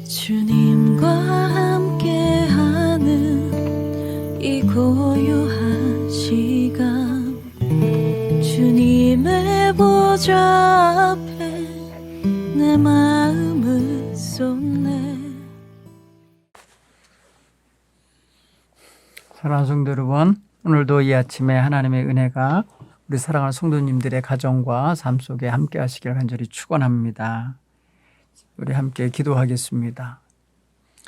주님과 함께하는 이 고요한 시간, 주님의 보좌 앞에 내 마음을 쏟네. 사랑하는 성도 여러분, 오늘도 이 아침에 하나님의 은혜가 우리 사랑하는 성도님들의 가정과 삶 속에 함께 하시길 간절히 축원합니다. 우리 함께 기도하겠습니다.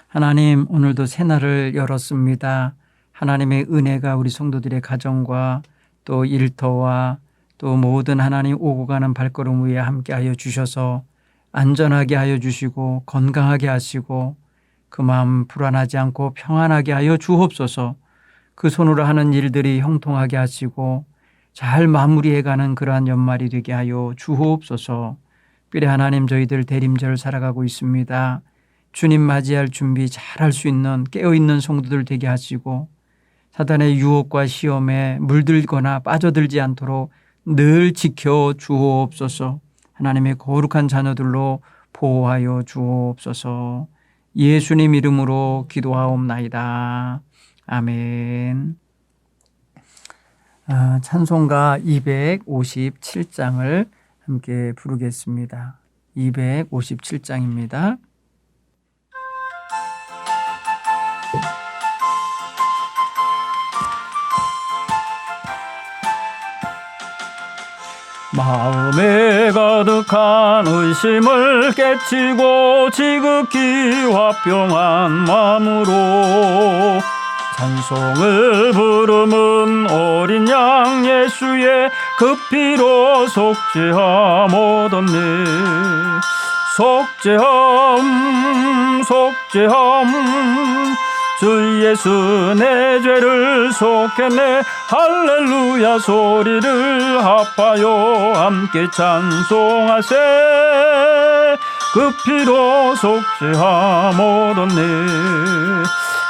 하나님, 오늘도 새날을 열었습니다. 하나님의 은혜가 우리 성도들의 가정과 또 일터와 또 모든 하나님 오고 가는 발걸음 위에 함께 하여 주셔서 안전하게 하여 주시고 건강하게 하시고 그 마음 불안하지 않고 평안하게 하여 주옵소서. 그 손으로 하는 일들이 형통하게 하시고 잘 마무리해가는 그러한 연말이 되게 하여 주옵소서. 삐래 하나님, 저희들 대림절 살아가고 있습니다. 주님 맞이할 준비 잘할 수 있는 깨어있는 성도들 되게 하시고 사단의 유혹과 시험에 물들거나 빠져들지 않도록 늘 지켜 주옵소서. 하나님의 거룩한 자녀들로 보호하여 주옵소서. 예수님 이름으로 기도하옵나이다. 아멘. 찬송가 257장을 함께 부르겠습니다. 257장입니다. 마음에 가득한 의심을 깨치고 지극히 화평한 마음으로 찬송을 부르는 어린 양 예수의 그 피로 속죄함 얻었네. 속죄함 속죄함 주 예수 내 죄를 속했네. 할렐루야 소리를 합하여 함께 찬송하세. 그 피로 속죄함 얻었네.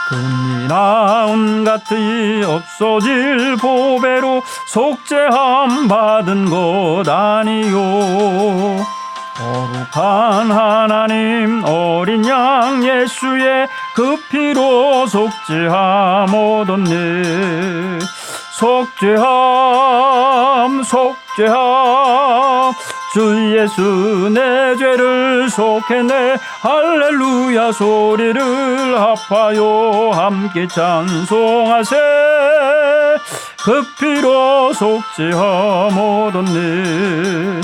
금이나 은 같이 없어질 보배로 속죄함 받은 것 아니요. 거룩한 하나님 어린 양 예수의 그 피로 속죄함 얻었네. 속죄함 속죄함 주 예수 내 죄를 속했네. 할렐루야 소리를 합하여 함께 찬송하세. 그 피로 속죄함 얻었네.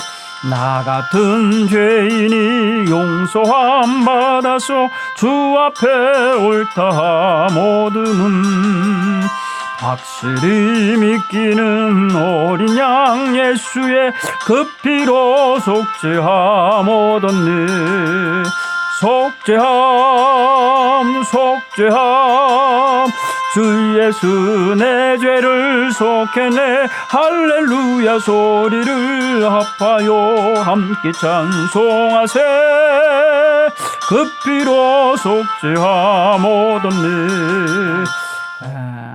나 같은 죄인이 용서함 받아서 주 앞에 옳다함 얻음은 확실히 믿기는 어린 양 예수의 그 피로 속죄함 얻었네. 속죄함 속죄함 주 예수 내 죄를 속했네. 할렐루야 소리를 합하여 함께 찬송하세. 그 피로 속죄함 얻었네.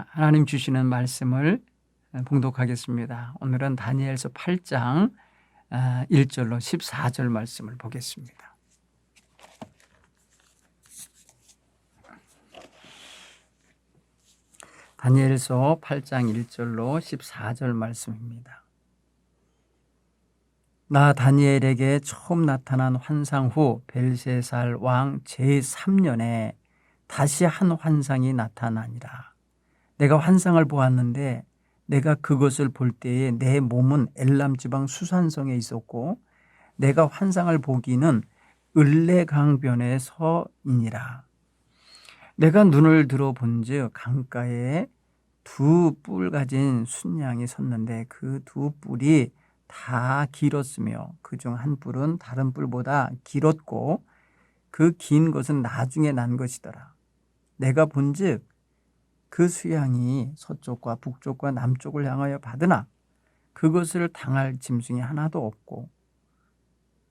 하나님 주시는 말씀을 봉독하겠습니다. 오늘은 다니엘서 8장 1절로 14절 말씀을 보겠습니다. 다니엘서 8장 1절로 14절 말씀입니다. 나 다니엘에게 처음 나타난 환상 후 벨세살 왕 제3년에 다시 한 환상이 나타나니라. 내가 환상을 보았는데 내가 그것을 볼 때에 내 몸은 엘람 지방 수산성에 있었고 내가 환상을 보기는 을레강변에 서이니라. 내가 눈을 들어 본즉 강가에 두 뿔 가진 순양이 섰는데 그 두 뿔이 다 길었으며 그중 한 뿔은 다른 뿔보다 길었고 그 긴 것은 나중에 난 것이더라. 내가 본즉 그 수양이 서쪽과 북쪽과 남쪽을 향하여 받으나 그것을 당할 짐승이 하나도 없고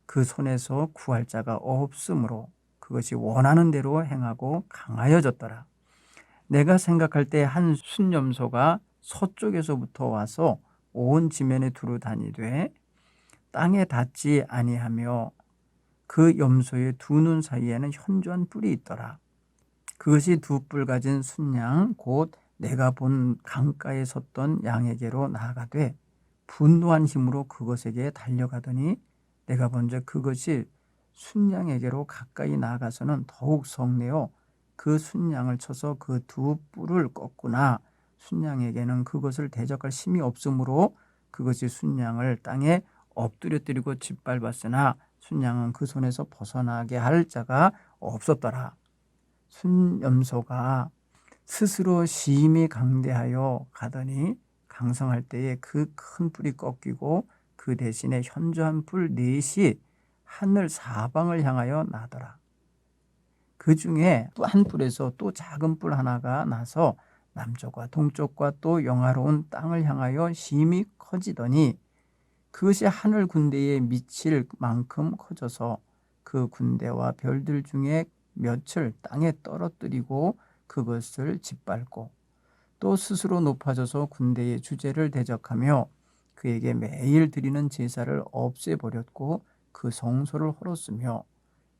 그 손에서 구할 자가 없으므로 그것이 원하는 대로 행하고 강하여졌더라. 내가 생각할 때 한 순념소가 서쪽에서부터 와서 온 지면에 두루 다니되 땅에 닿지 아니하며 그 염소의 두 눈 사이에는 현저한 뿔이 있더라. 그것이 두 뿔 가진 순양 곧 내가 본 강가에 섰던 양에게로 나아가되 분노한 힘으로 그것에게 달려가더니 내가 본즉 그것이 순양에게로 가까이 나아가서는 더욱 성내어 그 순양을 쳐서 그 두 뿔을 꺾구나. 순양에게는 그것을 대적할 힘이 없으므로 그것이 순양을 땅에 엎드려뜨리고 짓밟았으나 순양은 그 손에서 벗어나게 할 자가 없었더라. 순염소가 스스로 심히 강대하여 가더니 강성할 때에 그 큰 뿔이 꺾이고 그 대신에 현저한 뿔 넷이 하늘 사방을 향하여 나더라. 그 중에 또 한 뿔에서 또 작은 뿔 하나가 나서 남쪽과 동쪽과 또 영화로운 땅을 향하여 심히 커지더니 그것이 하늘 군대에 미칠 만큼 커져서 그 군대와 별들 중에 몇을 땅에 떨어뜨리고 그것을 짓밟고 또 스스로 높아져서 군대의 주제를 대적하며 그에게 매일 드리는 제사를 없애버렸고 그 성소를 헐었으며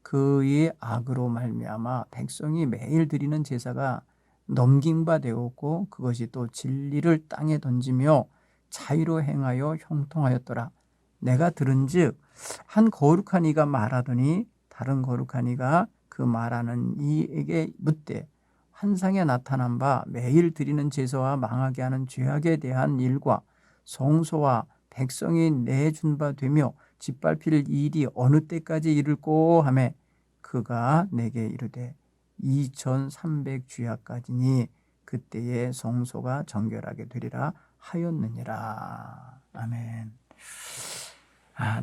그의 악으로 말미암아 백성이 매일 드리는 제사가 넘긴 바 되었고 그것이 또 진리를 땅에 던지며 자유로 행하여 형통하였더라. 내가 들은즉 한 거룩한 이가 말하더니 다른 거룩한 이가 그 말하는 이에게 묻되 환상에 나타난 바 매일 드리는 제사와 망하게 하는 죄악에 대한 일과 성소와 백성이 내준 바 되며 짓밟힐 일이 어느 때까지 이를꼬 하매 그가 내게 이르되 2300 주야까지니 그때에 성소가 정결하게 되리라 하였느니라. 아멘.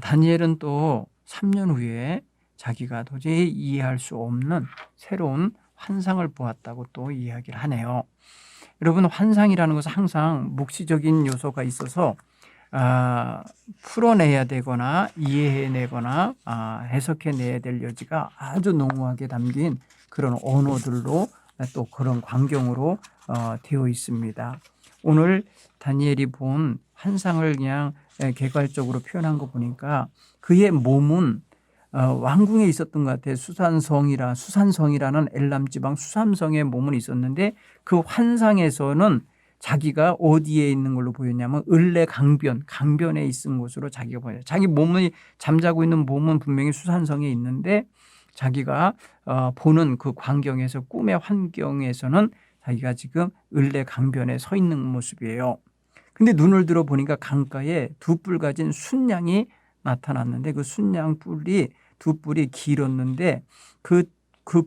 다니엘은 또 3년 후에 자기가 도저히 이해할 수 없는 새로운 환상을 보았다고 또 이야기를 하네요. 여러분, 환상이라는 것은 항상 묵시적인 요소가 있어서 풀어내야 되거나 이해해내거나 해석해내야 될 여지가 아주 농후하게 담긴 그런 언어들로 또 그런 광경으로 되어 있습니다. 오늘 다니엘이 본 환상을 그냥 개괄적으로 표현한 거 보니까 그의 몸은 왕궁에 있었던 것 같아요. 수산성이라는 엘람 지방 수산성의 몸은 있었는데 그 환상에서는 자기가 어디에 있는 걸로 보였냐면 을레 강변에 있은 곳으로 자기가 보여요. 자기 몸이 잠자고 있는 몸은 분명히 수산성에 있는데 자기가 보는 그 광경에서 꿈의 환경에서는 자기가 지금 을레 강변에 서 있는 모습이에요. 근데 눈을 들어 보니까 강가에 두 뿔 가진 순양이 나타났는데 그 순양 뿔이 두 뿔이 길었는데 그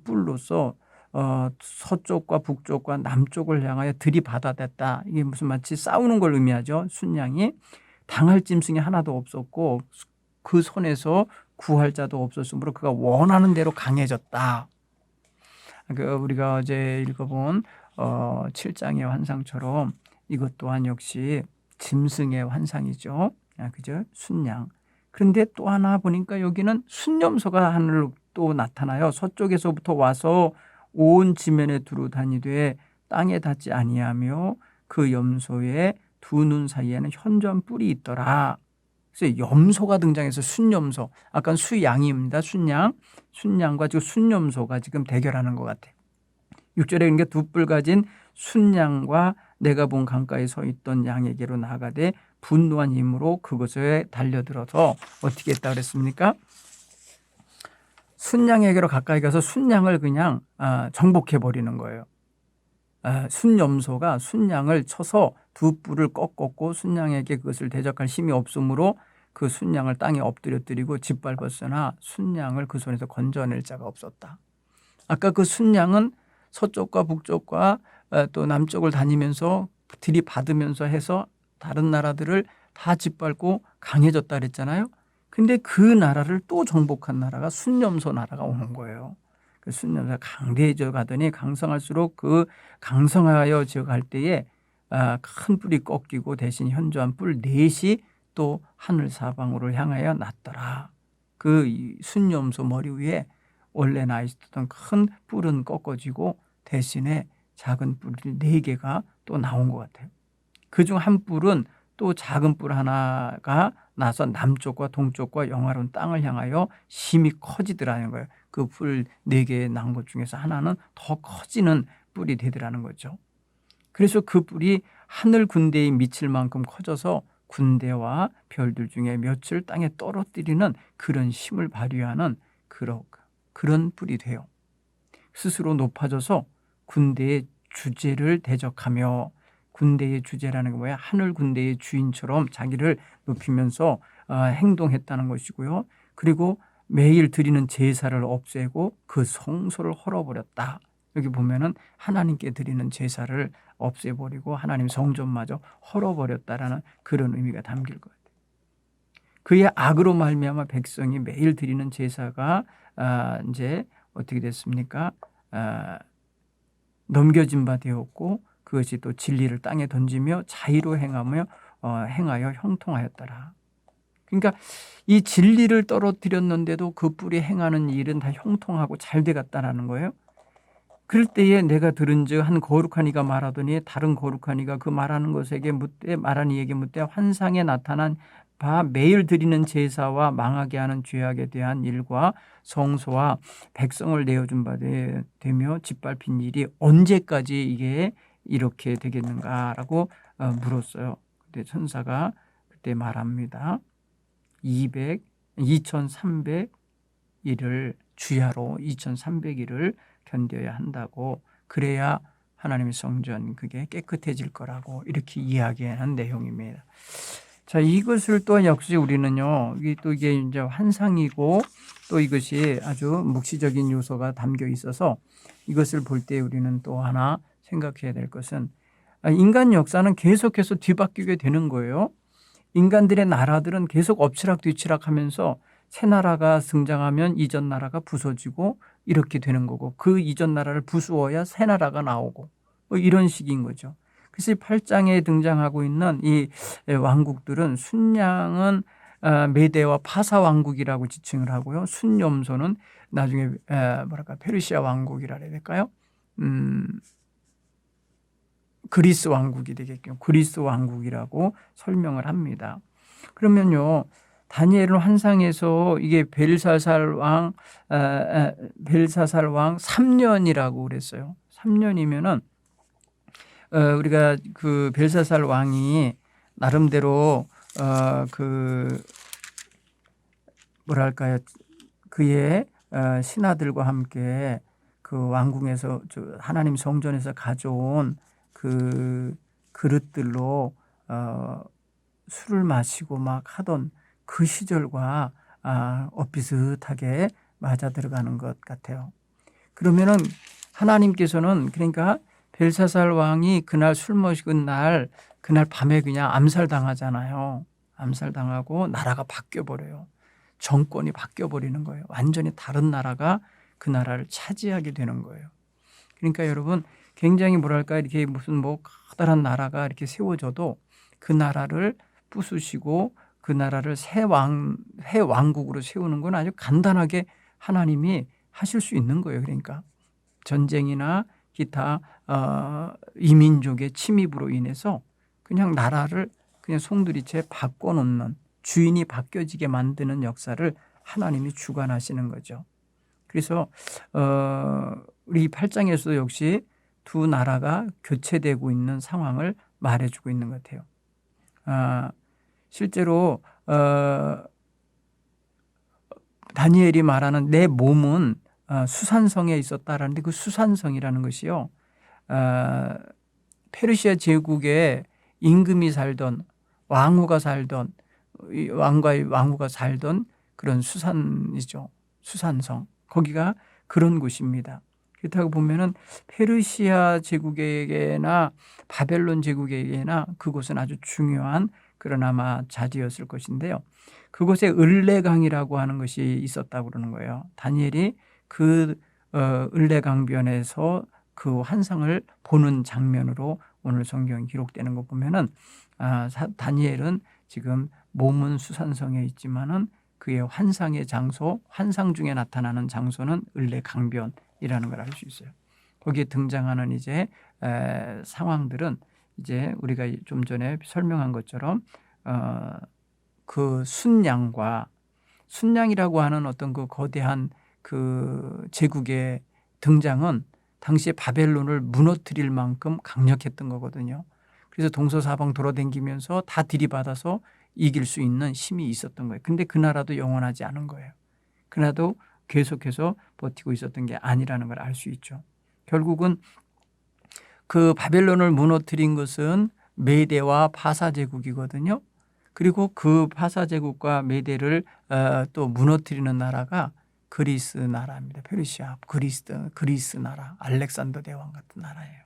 뿔로서 서쪽과 북쪽과 남쪽을 향하여 들이받아댔다. 이게 무슨 마치 싸우는 걸 의미하죠. 순양이 당할 짐승이 하나도 없었고 그 손에서 구할 자도 없었으므로 그가 원하는 대로 강해졌다. 우리가 어제 읽어본 7장의 환상처럼 이것 또한 역시 짐승의 환상이죠. 그죠? 순양. 그런데 또 하나 보니까 여기는 순염소가 하늘로 또 나타나요. 서쪽에서부터 와서 온 지면에 두루 다니되 땅에 닿지 아니하며 그 염소의 두 눈 사이에는 현저한 뿔이 있더라. 그래서 염소가 등장해서 순염소. 아까 수양입니다. 순양과 지금 순염소가 지금 대결하는 것 같아요. 6절에 두 뿔 가진 순양과 내가 본 강가에 서 있던 양에게로 나아가되 분노한 힘으로 그것에 달려들어서 어떻게 했다 그랬습니까? 순양에게로 가까이 가서 순양을 그냥 정복해 버리는 거예요. 순염소가 순양을 쳐서 두 뿔을 꺾었고 순양에게 그것을 대적할 힘이 없으므로 그 순양을 땅에 엎드려뜨리고 짓밟았으나 순양을 그 손에서 건져낼 자가 없었다. 아까 그 순양은 서쪽과 북쪽과 또 남쪽을 다니면서 들이받으면서 해서 다른 나라들을 다 짓밟고 강해졌다 그랬잖아요. 근데 그 나라를 또 정복한 나라가 순염소 나라가 오는 거예요. 그 순염소가 강대해져 가더니 강성할수록 그 강성하여 지어갈 때에 큰 뿔이 꺾이고 대신 현저한 뿔 넷이 또 하늘 사방으로 향하여 났더라. 그 순염소 머리 위에 원래 나 있었던 큰 뿔은 꺾어지고 대신에 작은 뿔이 4개가 또 나온 것 같아요. 그중 한 뿔은 또 작은 뿔 하나가 나서 남쪽과 동쪽과 영화로운 땅을 향하여 심히 커지더라는 거예요. 그 뿔 4개 난 것 중에서 하나는 더 커지는 뿔이 되더라는 거죠. 그래서 그 뿔이 하늘 군대에 미칠 만큼 커져서 군대와 별들 중에 몇을 땅에 떨어뜨리는 그런 힘을 발휘하는 그런 뿔이 돼요. 스스로 높아져서 군대의 주제를 대적하며, 군대의 주제라는 게 뭐야? 하늘 군대의 주인처럼 자기를 높이면서 행동했다는 것이고요. 그리고 매일 드리는 제사를 없애고 그 성소를 헐어버렸다. 여기 보면은 하나님께 드리는 제사를 없애버리고 하나님 성전마저 헐어버렸다라는 그런 의미가 담길 것 같아요. 그의 악으로 말미암아 백성이 매일 드리는 제사가 이제 어떻게 됐습니까? 넘겨진 바 되었고 그것이 또 진리를 땅에 던지며 자의로 행하여 형통하였더라. 그러니까 이 진리를 떨어뜨렸는데도 그 뿔이 행하는 일은 다 형통하고 잘 되갔다라는 거예요. 그럴 때에 내가 들은즉 한 거룩한 이가 말하더니 다른 거룩한 이가 그 말하는 것에게 묻되 말하는 이에게 묻되 환상에 나타난 바 매일 드리는 제사와 망하게 하는 죄악에 대한 일과 성소와 백성을 내어준 바 되며 짓밟힌 일이 언제까지 이게 이렇게 되겠는가라고 물었어요. 그때 천사가 그때 말합니다. 2300일을 주야로 2300일을 견뎌야 한다고, 그래야 하나님의 성전 그게 깨끗해질 거라고 이렇게 이야기하는 내용입니다. 자, 이것을 또 역시 우리는요, 이게 이제 환상이고 또 이것이 아주 묵시적인 요소가 담겨 있어서 이것을 볼 때 우리는 또 하나 생각해야 될 것은 인간 역사는 계속해서 뒤바뀌게 되는 거예요. 인간들의 나라들은 계속 엎치락뒤치락 하면서 새 나라가 등장하면 이전 나라가 부서지고 이렇게 되는 거고, 그 이전 나라를 부수어야 새 나라가 나오고 이런 식인 거죠. 그래서 8장에 등장하고 있는 이 왕국들은 순양은 메대와 파사 왕국이라고 지칭을 하고요. 순염소는 나중에 페르시아 왕국이라 해야 될까요? 그리스 왕국이 되겠죠. 그리스 왕국이라고 설명을 합니다. 그러면요, 다니엘은 환상에서 이게 벨사살 왕 3년이라고 그랬어요. 3년이면은 우리가 그 벨사살 왕이 나름대로 그 뭐랄까요, 그의 신하들과 함께 그 왕궁에서 하나님 성전에서 가져온 그 그릇들로 술을 마시고 막 하던 그 시절과 엇비슷하게 맞아 들어가는 것 같아요. 그러면은 하나님께서는, 그러니까 벨사살 왕이 그날 술 마시는 날, 그날 밤에 그냥 암살당하잖아요. 암살당하고 나라가 바뀌어버려요. 정권이 바뀌어버리는 거예요. 완전히 다른 나라가 그 나라를 차지하게 되는 거예요. 그러니까 여러분, 굉장히 뭐랄까, 이렇게 무슨 커다란 나라가 이렇게 세워져도 그 나라를 부수시고 그 나라를 새 왕국으로 세우는 건 아주 간단하게 하나님이 하실 수 있는 거예요. 그러니까 전쟁이나 기타 이민족의 침입으로 인해서 그냥 나라를 그냥 송두리째 바꿔놓는, 주인이 바뀌어지게 만드는 역사를 하나님이 주관하시는 거죠. 그래서 우리 8장에서도 역시 두 나라가 교체되고 있는 상황을 말해주고 있는 것 같아요. 실제로 다니엘이 말하는 내 몸은 수산성에 있었다라는데, 그 수산성이라는 것이요, 페르시아 제국의 임금이 살던, 왕후가 살던, 왕후가 살던 그런 수산이죠. 수산성. 거기가 그런 곳입니다. 그렇다고 보면은 페르시아 제국에게나 바벨론 제국에게나 그곳은 아주 중요한 그런 아마 자리였을 것인데요. 그곳에 을레강이라고 하는 것이 있었다고 그러는 거예요. 다니엘이 그 을레강변에서 그 환상을 보는 장면으로 오늘 성경이 기록되는 거 보면은 다니엘은 지금 몸은 수산성에 있지만은 그의 환상의 장소, 환상 중에 나타나는 장소는 을레강변이라는 걸 알 수 있어요. 거기에 등장하는 이제 상황들은 이제 우리가 좀 전에 설명한 것처럼 그 순양이라고 하는 어떤 그 거대한 그 제국의 등장은 당시에 바벨론을 무너뜨릴 만큼 강력했던 거거든요. 그래서 동서사방 돌아다니면서 다 들이받아서 이길 수 있는 힘이 있었던 거예요. 근데 그 나라도 영원하지 않은 거예요. 그 나라도 계속해서 버티고 있었던 게 아니라는 걸 알 수 있죠. 결국은 그 바벨론을 무너뜨린 것은 메대와 파사 제국이거든요. 그리고 그 파사 제국과 메대를 또 무너뜨리는 나라가 그리스 나라입니다. 페르시아, 그리스 나라, 알렉산더 대왕 같은 나라예요.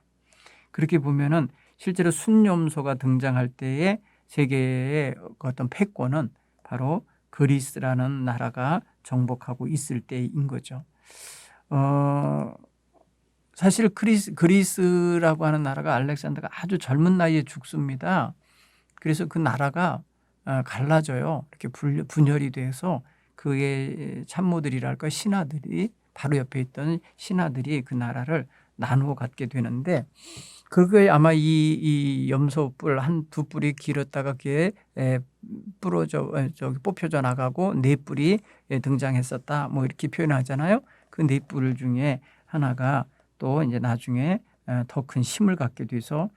그렇게 보면은 실제로 순념소가 등장할 때에 세계의 어떤 패권은 바로 그리스라는 나라가 정복하고 있을 때인 거죠. 사실 그리스라고 하는 나라가 알렉산더가 아주 젊은 나이에 죽습니다. 그래서 그 나라가 갈라져요. 이렇게 분열이 돼서 그의 참모들이랄까 신하들이 바로 옆에 있던 신하들이 그 나라를 나누어 갖게 되는데 그게 아마 이 염소뿔 한 두 뿔이 길었다가 그게 뽑혀져 나가고 네 뿔이 등장했었다. 뭐 이렇게 표현하잖아요. 그 네 뿔 중에 하나가 또 이제 나중에 더 큰 힘을 갖게 돼서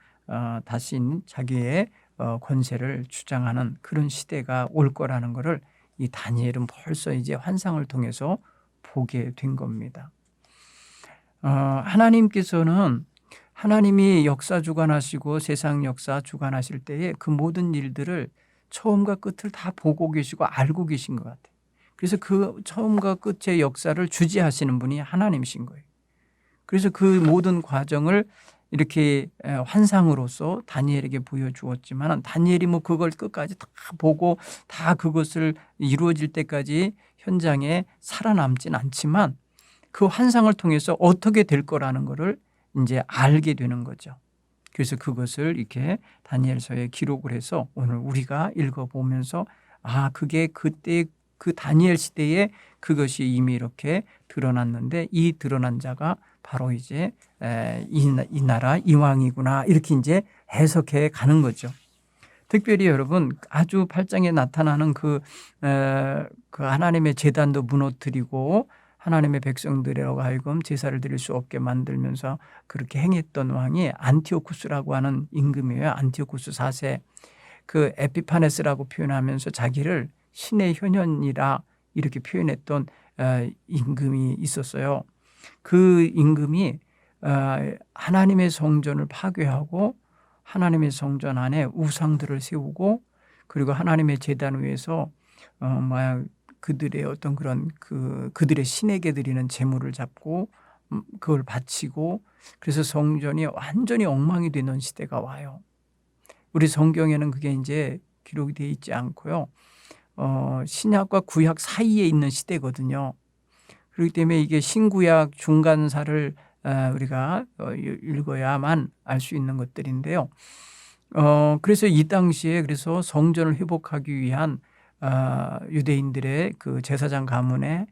다시 자기의 권세를 주장하는 그런 시대가 올 거라는 것을 이 다니엘은 벌써 이제 환상을 통해서 보게 된 겁니다. 하나님께서는 하나님이 역사 주관하시고 세상 역사 주관하실 때에 그 모든 일들을 처음과 끝을 다 보고 계시고 알고 계신 것 같아요. 그래서 그 처음과 끝의 역사를 주재하시는 분이 하나님이신 거예요. 그래서 그 모든 과정을 이렇게 환상으로서 다니엘에게 보여주었지만 다니엘이 뭐 그걸 끝까지 다 보고 다 그것을 이루어질 때까지 현장에 살아남진 않지만 그 환상을 통해서 어떻게 될 거라는 거를 이제 알게 되는 거죠. 그래서 그것을 이렇게 다니엘서에 기록을 해서 오늘 우리가 읽어보면서 그게 그때 그 다니엘 시대에 그것이 이미 이렇게 드러났는데 이 드러난 자가 바로 이제 이 나라 이왕이구나 이렇게 이제 해석해 가는 거죠. 특별히 여러분 아주 8장에 나타나는 그 하나님의 제단도 무너뜨리고 하나님의 백성들이라고 하여금 제사를 드릴 수 없게 만들면서 그렇게 행했던 왕이 안티오쿠스라고 하는 임금이에요. 안티오쿠스 4세. 그 에피파네스라고 표현하면서 자기를 신의 현현이라 이렇게 표현했던 임금이 있었어요. 그 임금이 하나님의 성전을 파괴하고 하나님의 성전 안에 우상들을 세우고 그리고 하나님의 제단 위에서 그들의 어떤 그런 그들의 신에게 드리는 제물을 잡고 그걸 바치고 그래서 성전이 완전히 엉망이 되는 시대가 와요. 우리 성경에는 그게 이제 기록이 되어 있지 않고요. 신약과 구약 사이에 있는 시대거든요. 그렇기 때문에 이게 신구약 중간사를 우리가 읽어야만 알 수 있는 것들인데요. 그래서 이 당시에 그래서 성전을 회복하기 위한 유대인들의 그 제사장 가문의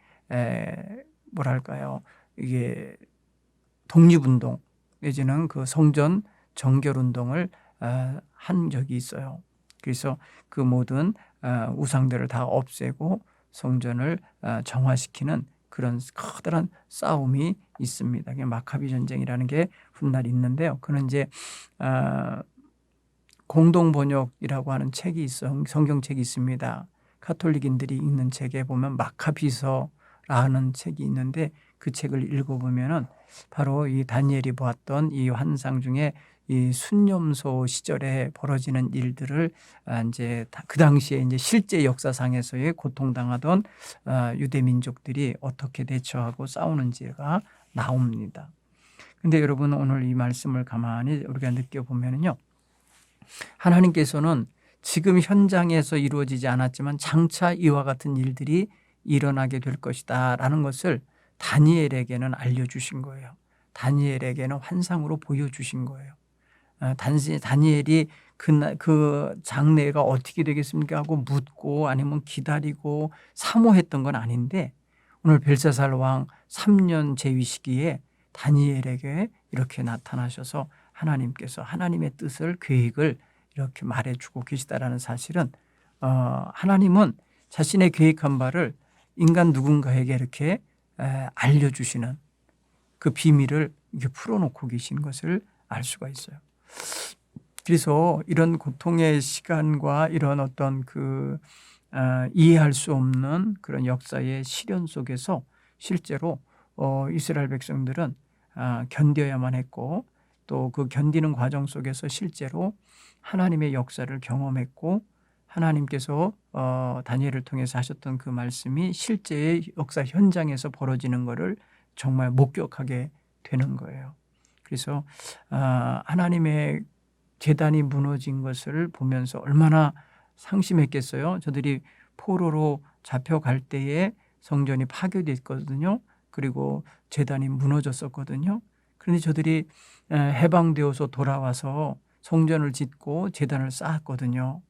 뭐랄까요 이게 독립운동 내지는 그 성전 정결운동을 한 적이 있어요. 그래서 그 모든 우상들을 다 없애고 성전을 정화시키는 그런 커다란 싸움이 있습니다. 마카비 전쟁이라는 게 훗날 있는데요. 그는 이제 공동 번역이라고 하는 책이 있어 성경책이 있습니다. 가톨릭인들이 읽는 책에 보면 마카비서라는 책이 있는데 그 책을 읽어보면은 바로 이 다니엘이 보았던 이 환상 중에 이 순념소 시절에 벌어지는 일들을 이제 그 당시에 이제 실제 역사상에서의 고통당하던 유대 민족들이 어떻게 대처하고 싸우는지가 나옵니다. 근데 여러분 오늘 이 말씀을 가만히 우리가 느껴보면요. 하나님께서는 지금 현장에서 이루어지지 않았지만 장차 이와 같은 일들이 일어나게 될 것이다 라는 것을 다니엘에게는 알려주신 거예요. 다니엘에게는 환상으로 보여주신 거예요. 단지 다니엘이 그 장래가 어떻게 되겠습니까 하고 묻고 아니면 기다리고 사모했던 건 아닌데 오늘 벨사살 왕 3년 재위 시기에 다니엘에게 이렇게 나타나셔서 하나님께서 하나님의 뜻을 계획을 이렇게 말해주고 계시다라는 사실은 하나님은 자신의 계획한 바를 인간 누군가에게 이렇게 알려주시는 그 비밀을 이렇게 풀어놓고 계신 것을 알 수가 있어요. 그래서 이런 고통의 시간과 이런 어떤 이해할 수 없는 그런 역사의 시련 속에서 실제로 이스라엘 백성들은 견뎌야만 했고 또 그 견디는 과정 속에서 실제로 하나님의 역사를 경험했고 하나님께서 다니엘을 통해서 하셨던 그 말씀이 실제의 역사 현장에서 벌어지는 것을 정말 목격하게 되는 거예요. 그래서 하나님의 제단이 무너진 것을 보면서 얼마나 상심했겠어요. 저들이 포로로 잡혀갈 때에 성전이 파괴됐거든요. 그리고 제단이 무너졌었거든요. 그런데 저들이 해방되어서 돌아와서 성전을 짓고 제단을 쌓았거든요.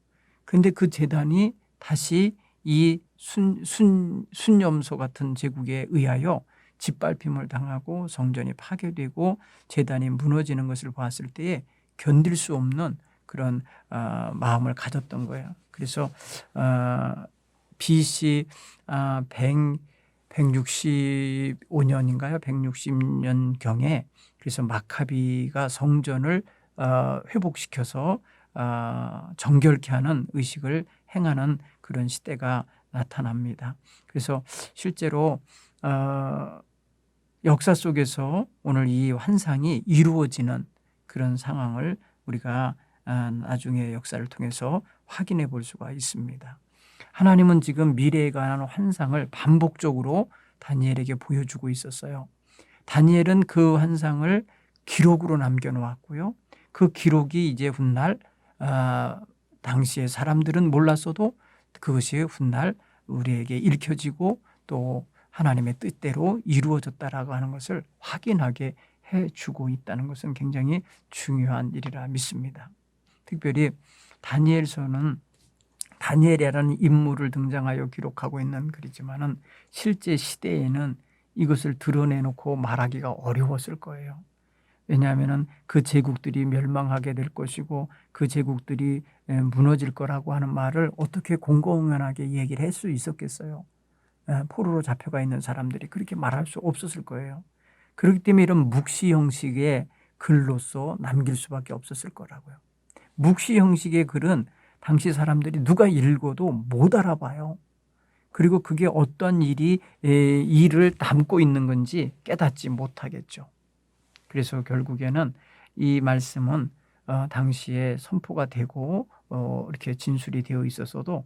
그런데 그 제단이 다시 이 순염소 같은 제국에 의하여 짓밟힘을 당하고 성전이 파괴되고 제단이 무너지는 것을 봤을 때에 견딜 수 없는 그런 마음을 가졌던 거예요. 그래서 BC 165년인가요? 160년경에 그래서 마카비가 성전을 회복시켜서 정결케 하는 의식을 행하는 그런 시대가 나타납니다. 그래서 실제로 역사 속에서 오늘 이 환상이 이루어지는 그런 상황을 우리가 나중에 역사를 통해서 확인해 볼 수가 있습니다. 하나님은 지금 미래에 관한 환상을 반복적으로 다니엘에게 보여주고 있었어요. 다니엘은 그 환상을 기록으로 남겨놓았고요. 그 기록이 이제 훗날 당시의 사람들은 몰랐어도 그것이 훗날 우리에게 읽혀지고 또 하나님의 뜻대로 이루어졌다라고 하는 것을 확인하게 해주고 있다는 것은 굉장히 중요한 일이라 믿습니다. 특별히 다니엘서는 다니엘이라는 인물을 등장하여 기록하고 있는 글이지만은 실제 시대에는 이것을 드러내놓고 말하기가 어려웠을 거예요. 왜냐하면은 그 제국들이 멸망하게 될 것이고 그 제국들이 무너질 거라고 하는 말을 어떻게 공공연하게 얘기를 할 수 있었겠어요. 포로로 잡혀가 있는 사람들이 그렇게 말할 수 없었을 거예요. 그렇기 때문에 이런 묵시 형식의 글로서 남길 수밖에 없었을 거라고요. 묵시 형식의 글은 당시 사람들이 누가 읽어도 못 알아봐요. 그리고 그게 어떤 일을 담고 있는 건지 깨닫지 못하겠죠. 그래서 결국에는 이 말씀은 당시에 선포가 되고 이렇게 진술이 되어 있었어도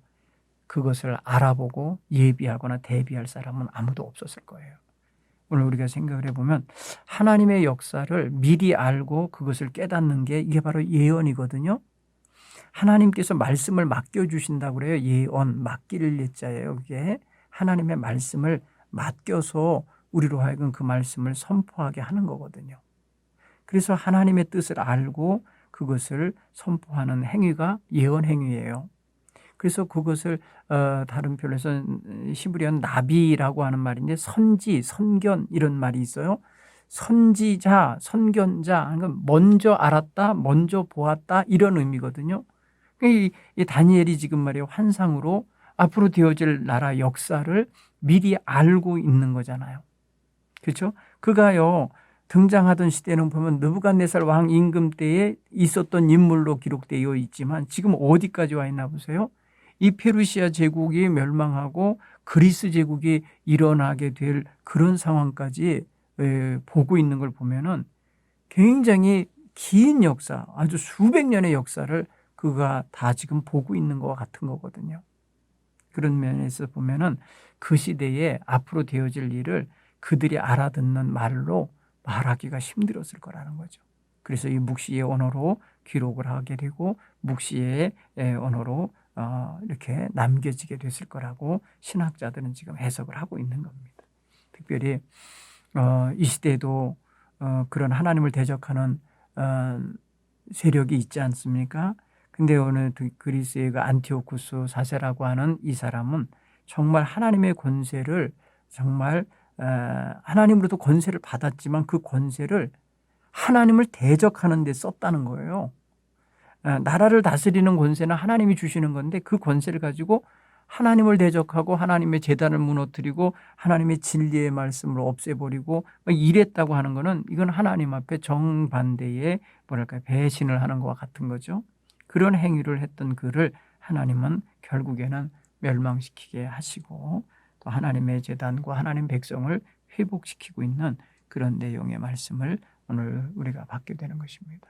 그것을 알아보고 예비하거나 대비할 사람은 아무도 없었을 거예요. 오늘 우리가 생각을 해보면 하나님의 역사를 미리 알고 그것을 깨닫는 게 이게 바로 예언이거든요. 하나님께서 말씀을 맡겨주신다고 그래요. 예언, 맡길 예자예요. 그게 하나님의 말씀을 맡겨서 우리로 하여금 그 말씀을 선포하게 하는 거거든요. 그래서 하나님의 뜻을 알고 그것을 선포하는 행위가 예언 행위예요. 그래서 그것을 다른 표현에서 히브리어는 나비라고 하는 말인데 선지, 선견 이런 말이 있어요. 선지자, 선견자, 그러니까 먼저 알았다, 먼저 보았다 이런 의미거든요. 이 다니엘이 지금 말이에요. 환상으로 앞으로 되어질 나라 역사를 미리 알고 있는 거잖아요. 그렇죠? 그가요. 등장하던 시대는 보면 느부갓네살 왕 임금 때에 있었던 인물로 기록되어 있지만 지금 어디까지 와 있나 보세요. 이 페르시아 제국이 멸망하고 그리스 제국이 일어나게 될 그런 상황까지 보고 있는 걸 보면은 굉장히 긴 역사, 아주 수백 년의 역사를 그가 다 지금 보고 있는 것 같은 거거든요. 그런 면에서 보면은 그 시대에 앞으로 되어질 일을 그들이 알아듣는 말로 말하기가 힘들었을 거라는 거죠. 그래서 이 묵시의 언어로 기록을 하게 되고 묵시의 언어로 이렇게 남겨지게 됐을 거라고 신학자들은 지금 해석을 하고 있는 겁니다. 특별히 이 시대에도 그런 하나님을 대적하는 세력이 있지 않습니까? 근데 오늘 그리스의 그 안티오쿠스 4세라고 하는 이 사람은 정말 하나님의 권세를 정말 하나님으로부터 권세를 받았지만 그 권세를 하나님을 대적하는 데 썼다는 거예요. 나라를 다스리는 권세는 하나님이 주시는 건데 그 권세를 가지고 하나님을 대적하고 하나님의 제단을 무너뜨리고 하나님의 진리의 말씀을 없애버리고 이랬다고 하는 거는 이건 하나님 앞에 정반대의 뭐랄까 배신을 하는 것과 같은 거죠. 그런 행위를 했던 그를 하나님은 결국에는 멸망시키게 하시고 또 하나님의 제단과 하나님 백성을 회복시키고 있는 그런 내용의 말씀을 오늘 우리가 받게 되는 것입니다.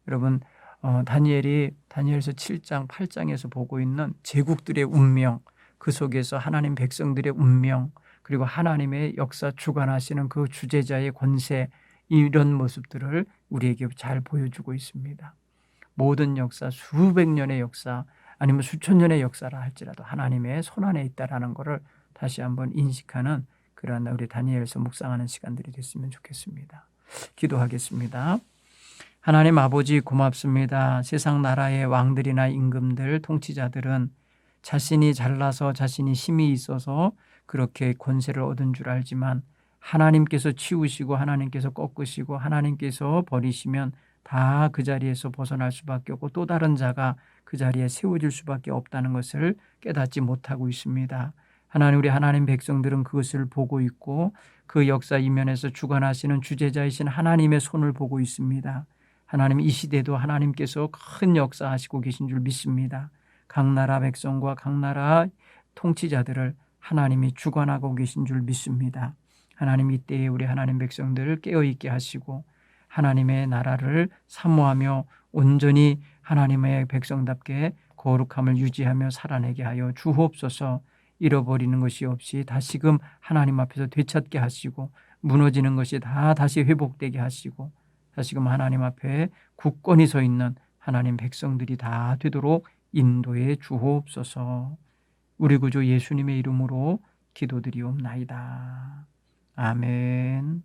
여러분 다니엘서 7장 8장에서 보고 있는 제국들의 운명, 그 속에서 하나님 백성들의 운명, 그리고 하나님의 역사 주관하시는 그 주재자의 권세, 이런 모습들을 우리에게 잘 보여주고 있습니다. 모든 역사, 수백 년의 역사 아니면 수천 년의 역사라 할지라도 하나님의 손안에 있다라는 것을 다시 한번 인식하는 그러한 우리 다니엘서 묵상하는 시간들이 됐으면 좋겠습니다. 기도하겠습니다. 하나님 아버지 고맙습니다. 세상 나라의 왕들이나 임금들, 통치자들은 자신이 잘나서 자신이 힘이 있어서 그렇게 권세를 얻은 줄 알지만 하나님께서 치우시고 하나님께서 꺾으시고 하나님께서 버리시면 다 그 자리에서 벗어날 수밖에 없고 또 다른 자가 그 자리에 세워질 수밖에 없다는 것을 깨닫지 못하고 있습니다. 하나님, 우리 하나님 백성들은 그것을 보고 있고 그 역사 이면에서 주관하시는 주재자이신 하나님의 손을 보고 있습니다. 하나님, 이 시대도 하나님께서 큰 역사하시고 계신 줄 믿습니다. 각 나라 백성과 각 나라 통치자들을 하나님이 주관하고 계신 줄 믿습니다. 하나님, 이때에 우리 하나님 백성들을 깨어있게 하시고 하나님의 나라를 사모하며 온전히 하나님의 백성답게 거룩함을 유지하며 살아내게 하여 주옵소서. 잃어버리는 것이 없이 다시금 하나님 앞에서 되찾게 하시고 무너지는 것이 다 다시 회복되게 하시고 다시금 하나님 앞에 굳건히 서 있는 하나님 백성들이 다 되도록 인도해 주옵소서. 우리 구주 예수님의 이름으로 기도드리옵나이다. 아멘.